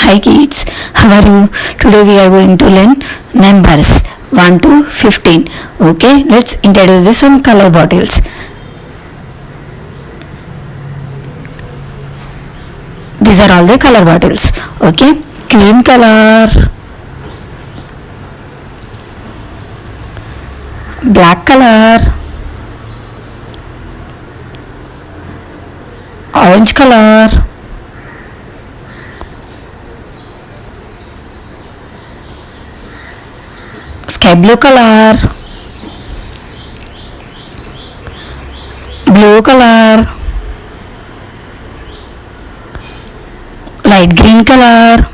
Hi kids, how are you? Today we are going to learn numbers 1 to 15. Okay, let's introduce some color bottles. These are all the color bottles. Okay, cream color, black color, orange color, sky blue color, blue color, light green color,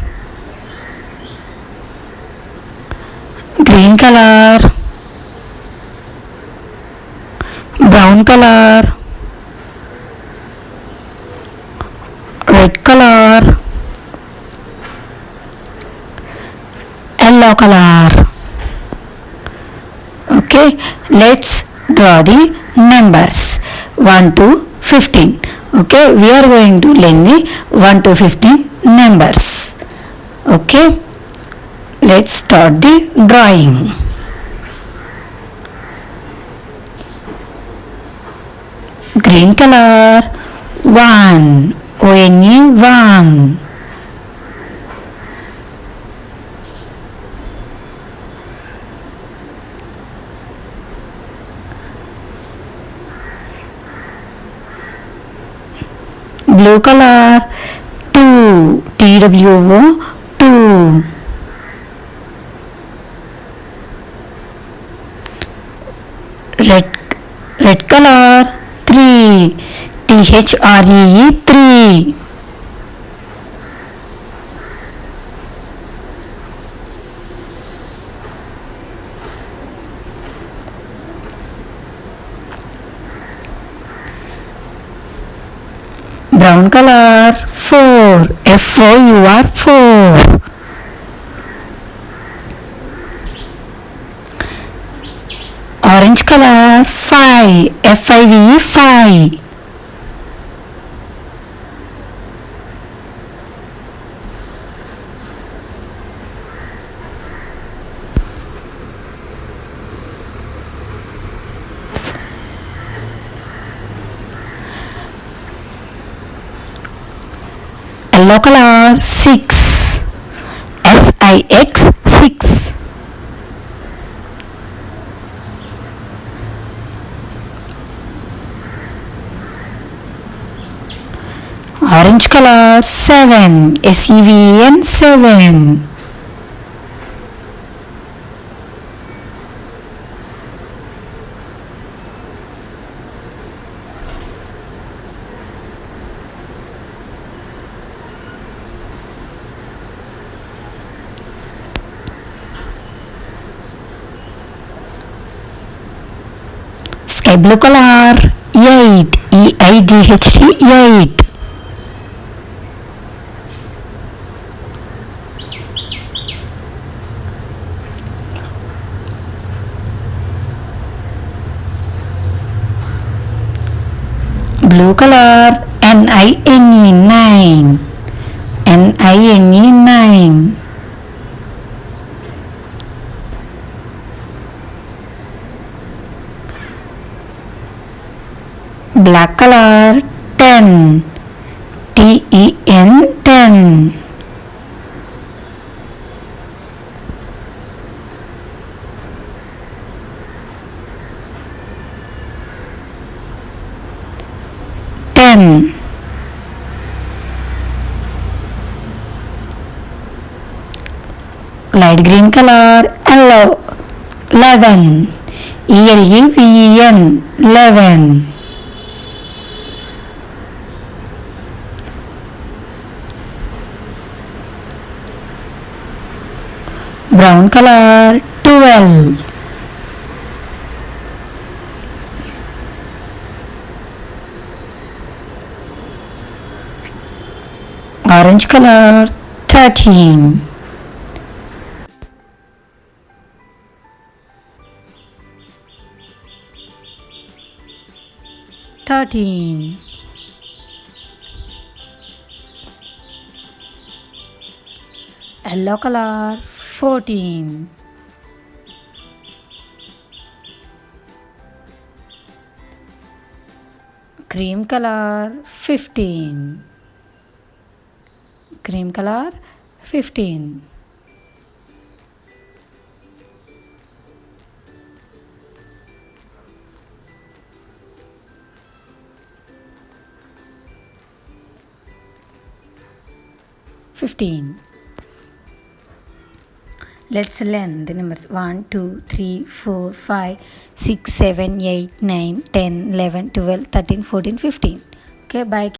green color, brown color, red color, yellow color. Okay, let's draw the numbers 1 to 15. Okay, we are going to learn the 1 to 15 numbers. Okay, let's start the drawing. Green color, 1, only 1. Blue color, 2, TWO, 2. Red color, 3, THREE, 3. Brown color, 4, FOUR, 4. Orange color, 5, FIVE, 5. Yellow color, 6, SIX, 6. Orange color, 7, SEVEN, 7. Sky blue color, 8, EIGHT, 8. Blue color, NINE, 9, NINE, 9. Black color, 10, TEN, 10. Light green color, 11, ELEVEN, 11. Brown color, 12. Orange color, 13. Yellow color 14. Cream color 15. Cream color 15. Let's learn the numbers 1, 2, 3, 4, 5, 6, 7, 8, 9, 10, 11, 12, 13, 14, 15. Okay, bye.